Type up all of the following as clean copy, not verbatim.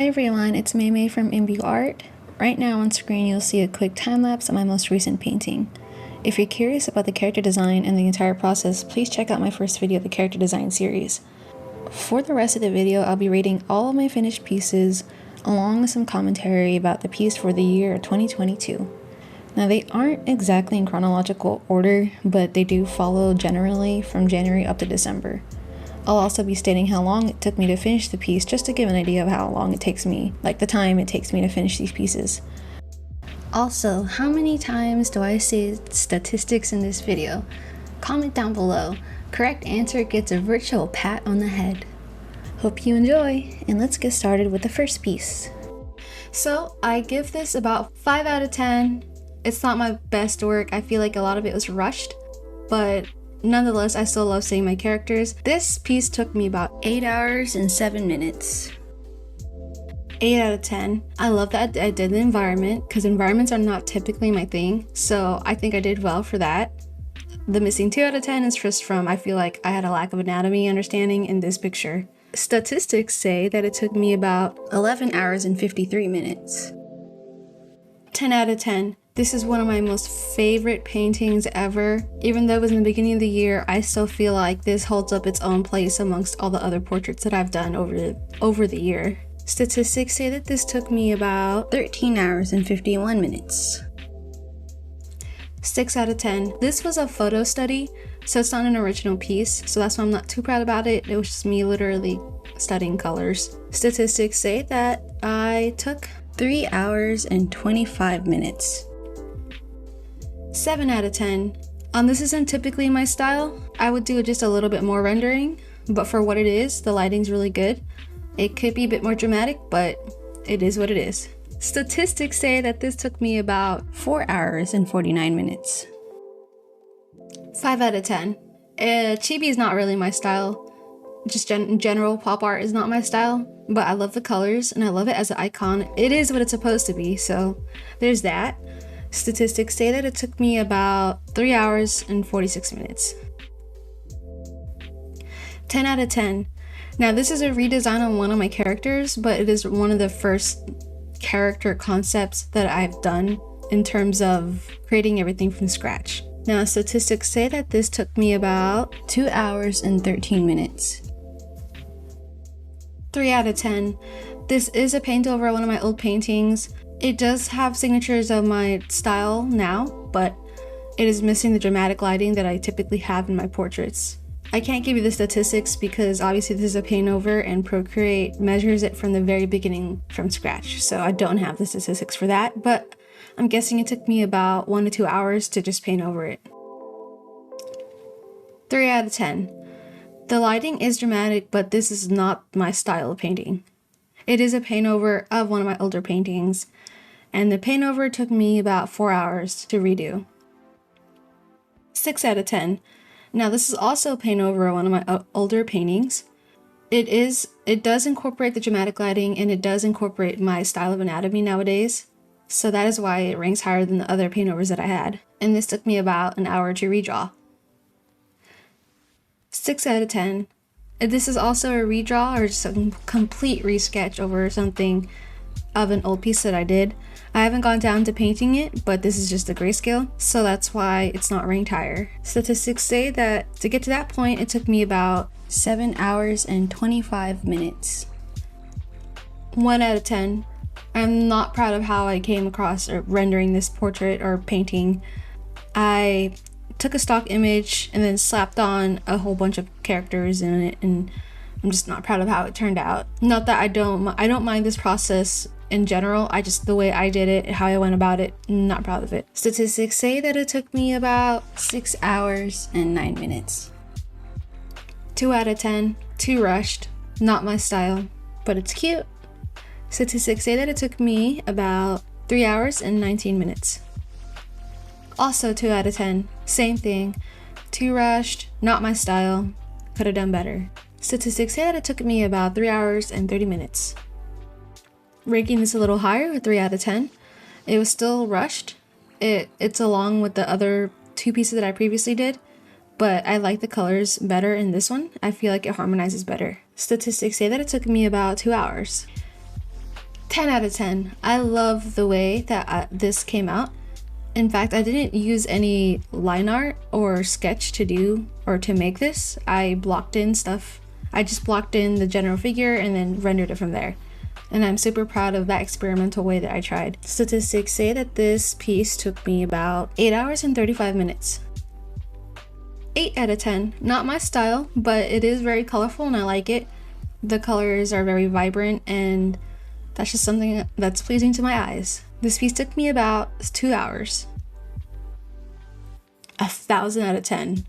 Hi everyone, it's Maymay from Imbu Art. Right now on screen you'll see a quick time-lapse of my most recent painting. If you're curious about the character design and the entire process, please check out my first video of the character design series. For the rest of the video, I'll be rating all of my finished pieces, along with some commentary about the piece for the year 2022. Now they aren't exactly in chronological order, but they do follow generally from January up to December. I'll also be stating how long it took me to finish the piece, just to give an idea of how long it takes me, like the time it takes me to finish these pieces. Also, how many times do I say statistics in this video? Comment down below. Correct answer gets a virtual pat on the head. Hope you enjoy, and let's get started with the first piece. So I give this about 5 out of 10. It's not my best work. I feel like a lot of it was rushed, but nonetheless, I still love seeing my characters. This piece took me about 8 hours and 7 minutes. 8 out of 10. I love that I did the environment, because environments are not typically my thing, so I think I did well for that. The missing 2 out of 10 is just from I feel like I had a lack of anatomy understanding in this picture. Statistics say that it took me about 11 hours and 53 minutes. 10 out of 10. This is one of my most favorite paintings ever. Even though it was in the beginning of the year, I still feel like this holds up its own place amongst all the other portraits that I've done over the year. Statistics say that this took me about 13 hours and 51 minutes. 6 out of 10. This was a photo study, so it's not an original piece, so that's why I'm not too proud about it. It was just me literally studying colors. Statistics say that I took 3 hours and 25 minutes. 7 out of 10. This isn't typically my style. I would do just a little bit more rendering, but for what it is, the lighting's really good. It could be a bit more dramatic, but it is what it is. Statistics say that this took me about 4 hours and 49 minutes. 5 out of 10. Chibi is not really my style. Just in general, pop art is not my style, but I love the colors and I love it as an icon. It is what it's supposed to be, so there's that. Statistics say that it took me about 3 hours and 46 minutes. 10 out of 10. Now this is a redesign on one of my characters, but it is one of the first character concepts that I've done in terms of creating everything from scratch. Now statistics say that this took me about 2 hours and 13 minutes. 3 out of 10. This is a paint over one of my old paintings. It does have signatures of my style now, but it is missing the dramatic lighting that I typically have in my portraits. I can't give you the statistics because obviously this is a paint over and Procreate measures it from the very beginning from scratch, so I don't have the statistics for that, but I'm guessing it took me about 1 to 2 hours to just paint over it. 3 out of 10. The lighting is dramatic, but this is not my style of painting. It is a paint over of one of my older paintings, and the paint over took me about 4 hours to redo. 6 out of 10. Now this is also a paint over one of my older paintings. It does incorporate the dramatic lighting, and it does incorporate my style of anatomy nowadays, so that is why it ranks higher than the other paint overs that I had, and this took me about an hour to redraw. 6 out of 10. This is also a redraw or just a complete resketch over something of an old piece that I did. I haven't gone down to painting it, but this is just a grayscale, so that's why it's not ranked higher. Statistics say that to get to that point, it took me about 7 hours and 25 minutes. 1 out of 10. I'm not proud of how I came across or rendering this portrait or painting. I took a stock image and then slapped on a whole bunch of characters in it, and I'm just not proud of how it turned out. Not that I don't mind this process in general, the way I did it, how I went about it, not proud of it. Statistics say that it took me about 6 hours and 9 minutes. 2 out of 10, too rushed, not my style, but it's cute. Statistics say that it took me about 3 hours and 19 minutes. Also 2 out of 10, same thing, too rushed, not my style, could have done better. Statistics say that it took me about 3 hours and 30 minutes. Ranking this a little higher with 3 out of 10. It was still rushed. It's along with the other 2 pieces that I previously did, but I like the colors better in this one. I feel like it harmonizes better. Statistics say that it took me about 2 hours. 10 out of 10. I love the way that this came out. In fact, I didn't use any line art or sketch to do or to make this. I blocked in stuff. I just blocked in the general figure and then rendered it from there. And I'm super proud of that experimental way that I tried. Statistics say that this piece took me about 8 hours and 35 minutes. 8 out of 10. Not my style, but it is very colorful and I like it. The colors are very vibrant and that's just something that's pleasing to my eyes. This piece took me about 2 hours. 1,000 out of 10.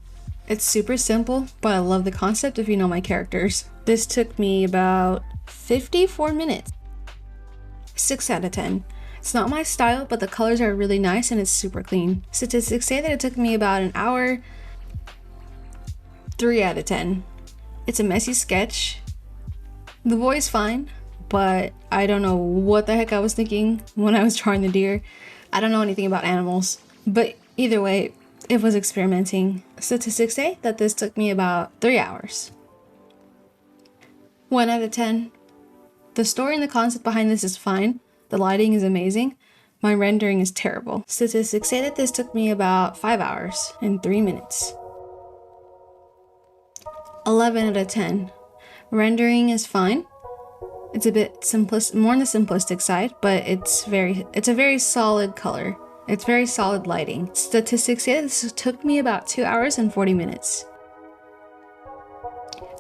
It's super simple, but I love the concept if you know my characters. This took me about 54 minutes. 6 out of 10. It's not my style, but the colors are really nice and it's super clean. Statistics say that it took me about an hour. 3 out of 10. It's a messy sketch. The boy's fine, but I don't know what the heck I was thinking when I was drawing the deer. I don't know anything about animals, but either way, it was experimenting. Statistics say that this took me about 3 hours. 1 out of 10. The story and the concept behind this is fine. The lighting is amazing. My rendering is terrible. Statistics say that this took me about 5 hours and 3 minutes. 11 out of 10. Rendering is fine. It's a bit more on the simplistic side, but it's a very solid color. It's very solid lighting. Statistics say this took me about 2 hours and 40 minutes.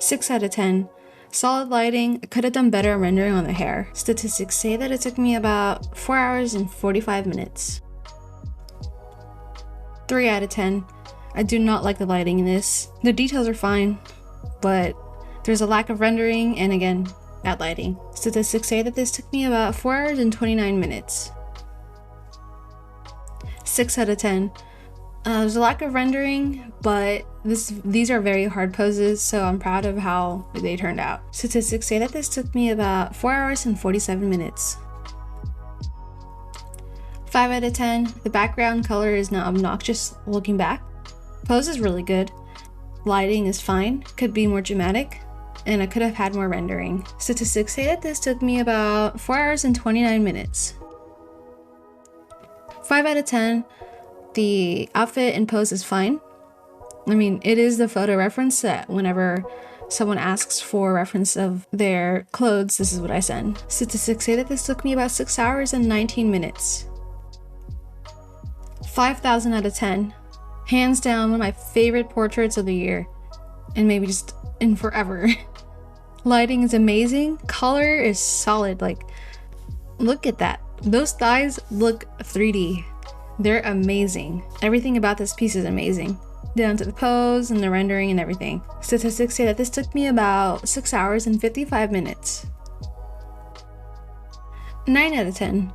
6 out of 10. Solid lighting. I could have done better rendering on the hair. Statistics say that it took me about 4 hours and 45 minutes. 3 out of 10. I do not like the lighting in this. The details are fine, but there's a lack of rendering and again, bad lighting. Statistics say that this took me about 4 hours and 29 minutes. 6 out of 10. There's a lack of rendering, but these are very hard poses, so I'm proud of how they turned out. Statistics say that this took me about 4 hours and 47 minutes. 5 out of 10. The background color is not obnoxious looking back. Pose is really good. Lighting is fine, could be more dramatic, and I could have had more rendering. Statistics say that this took me about 4 hours and 29 minutes. 5 out of 10. The outfit and pose is fine. I mean, it is the photo reference that whenever someone asks for a reference of their clothes, this is what I send. Statistics say that this took me about 6 hours and 19 minutes. 5,000 out of 10. Hands down, one of my favorite portraits of the year. And maybe just in forever. Lighting is amazing. Color is solid. Like, look at that. Those thighs look 3D. They're amazing. Everything about this piece is amazing. Down to the pose and the rendering and everything. Statistics say that this took me about 6 hours and 55 minutes. 9 out of 10.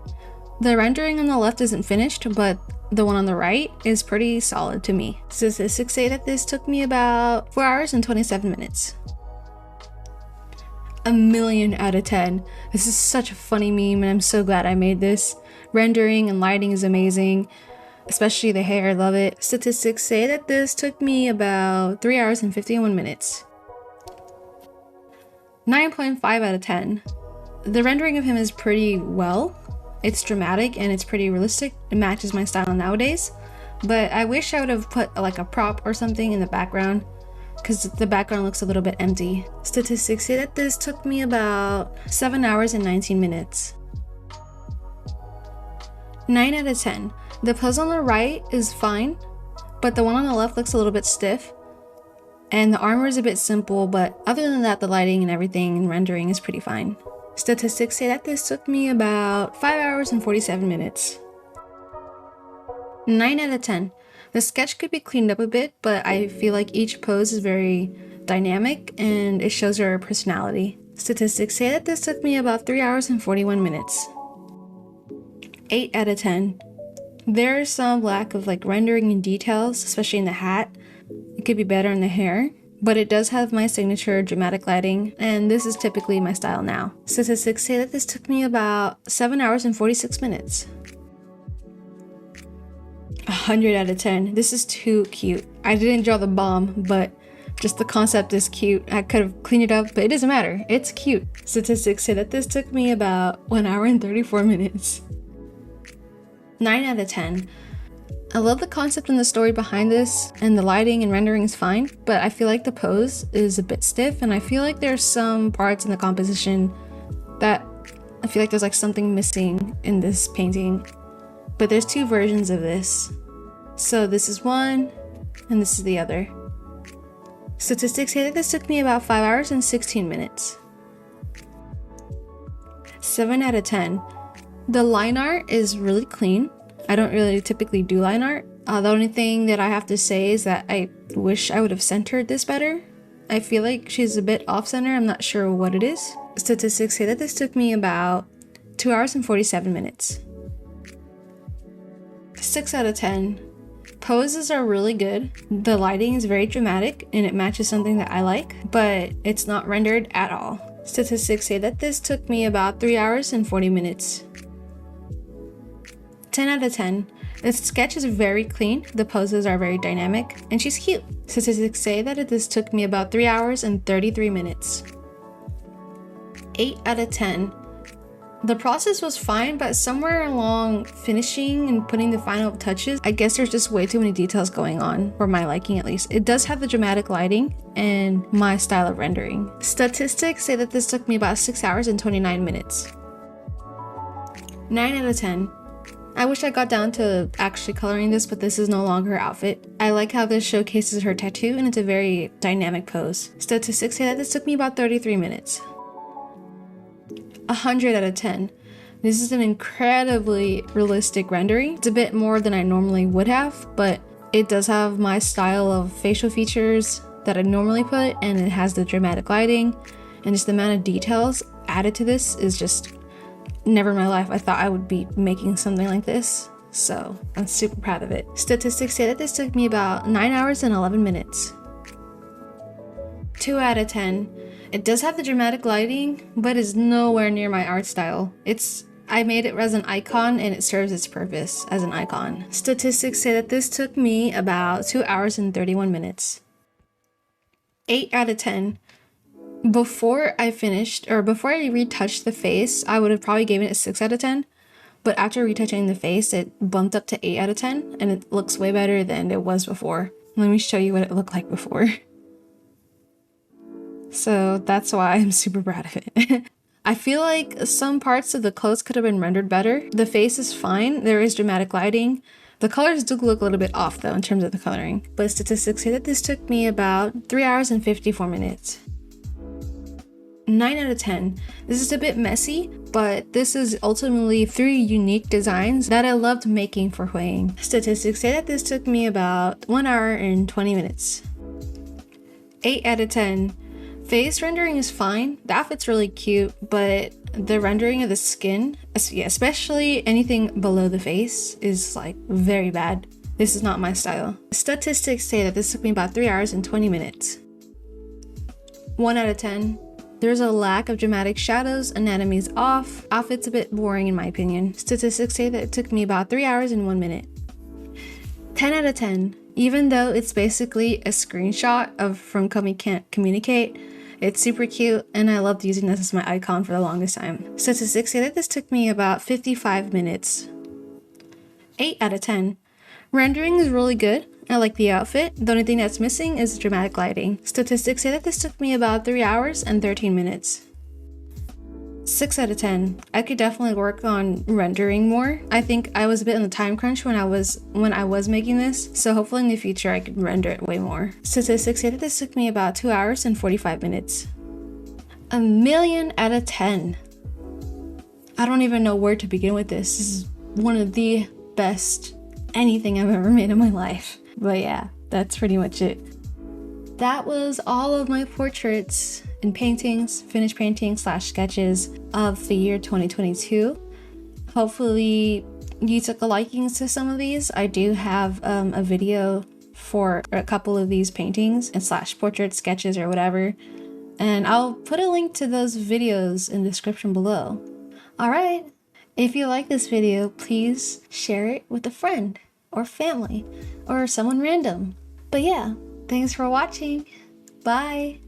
The rendering on the left isn't finished, but the one on the right is pretty solid to me. Statistics say that this took me about 4 hours and 27 minutes. 1,000,000 out of 10. This is such a funny meme and I'm so glad I made this. Rendering and lighting is amazing, especially the hair, I love it. Statistics say that this took me about 3 hours and 51 minutes. 9.5 out of 10. The rendering of him is pretty well. It's dramatic and it's pretty realistic. It matches my style nowadays, but I wish I would have put like a prop or something in the background because the background looks a little bit empty. Statistics say that this took me about 7 hours and 19 minutes. 9 out of 10. The pose on the right is fine, but the one on the left looks a little bit stiff. And the armor is a bit simple, but other than that, the lighting and everything and rendering is pretty fine. Statistics say that this took me about 5 hours and 47 minutes. 9 out of 10. The sketch could be cleaned up a bit, but I feel like each pose is very dynamic and it shows her personality. Statistics say that this took me about 3 hours and 41 minutes. 8 out of 10. There's some lack of like rendering and details, especially in the hat. It could be better in the hair, but it does have my signature dramatic lighting, and this is typically my style now. Statistics say that this took me about 7 hours and 46 minutes. 100 out of 10. This is too cute. I didn't draw the bomb, but Just the concept is cute. I could have cleaned it up, but it doesn't matter. It's cute. Statistics say that this took me about 1 hour and 34 minutes. 9 out of 10. I love the concept and the story behind this, and the lighting and rendering is fine, but I feel like the pose is a bit stiff, and I feel like there's some parts in the composition that I feel like there's like something missing in this painting. But there's two versions of this. So this is one, and this is the other. Statistics say that this took me about 5 hours and 16 minutes. 7 out of 10. The line art is really clean. I don't really typically do line art. The only thing that I have to say is that I wish I would have centered this better. I feel like she's a bit off center. I'm not sure what it is. Statistics say that this took me about 2 hours and 47 minutes. 6 out of 10. Poses are really good. The lighting is very dramatic and it matches something that I like, but it's not rendered at all. Statistics say that this took me about 3 hours and 40 minutes. 10 out of 10. The sketch is very clean, the poses are very dynamic, and she's cute. Statistics say that this took me about 3 hours and 33 minutes. 8 out of 10. The process was fine, but somewhere along finishing and putting the final touches, I guess there's just way too many details going on, for my liking at least. It does have the dramatic lighting and my style of rendering. Statistics say that this took me about 6 hours and 29 minutes. 9 out of 10. I wish I got down to actually coloring this, but this is no longer her outfit. I like how this showcases her tattoo and it's a very dynamic pose. Statistics say that this took me about 33 minutes. 100 out of 10. This is an incredibly realistic rendering. It's a bit more than I normally would have, but it does have my style of facial features that I normally put, and it has the dramatic lighting, and just the amount of details added to this is just never in my life I thought I would be making something like this, so I'm super proud of it. Statistics say that this took me about 9 hours and 11 minutes. 2 out of 10. It does have the dramatic lighting, but is nowhere near my art style. I made it as an icon and it serves its purpose as an icon. Statistics say that this took me about 2 hours and 31 minutes. 8 out of 10. Before I retouched the face, I would have probably given it a 6 out of 10. But after retouching the face, it bumped up to 8 out of 10, and it looks way better than it was before. Let me show you what it looked like before. So that's why I'm super proud of it. I feel like some parts of the clothes could have been rendered better. The face is fine, there is dramatic lighting. The colors do look a little bit off though in terms of the coloring. But statistics say that this took me about 3 hours and 54 minutes. 9 out of 10. This is a bit messy, but this is ultimately 3 unique designs that I loved making for Hookening. Statistics say that this took me about 1 hour and 20 minutes. 8 out of 10. Face rendering is fine. The outfit's really cute, but the rendering of the skin, especially anything below the face, is like very bad. This is not my style. Statistics say that this took me about 3 hours and 20 minutes. 1 out of 10. There's a lack of dramatic shadows, anatomy's off, outfit's a bit boring in my opinion. Statistics say that it took me about 3 hours and 1 minute. 10 out of 10. Even though it's basically a screenshot of From Comey Can't Communicate, it's super cute and I loved using this as my icon for the longest time. Statistics say that this took me about 55 minutes. 8 out of 10. Rendering is really good. I like the outfit. The only thing that's missing is dramatic lighting. Statistics say that this took me about 3 hours and 13 minutes. 6 out of 10. I could definitely work on rendering more. I think I was a bit on the time crunch when I was making this, so hopefully in the future I could render it way more. Statistics say that this took me about 2 hours and 45 minutes. 1,000,000 out of 10. I don't even know where to begin with this. This is one of the best anything I've ever made in my life. But yeah, that's pretty much it. That was all of my portraits and paintings, finished paintings / sketches of the year 2022. Hopefully you took a liking to some of these. I do have a video for a couple of these paintings and / portrait sketches or whatever. And I'll put a link to those videos in the description below. All right, if you like this video, please share it with a friend or family or someone random. But yeah, thanks for watching. Bye!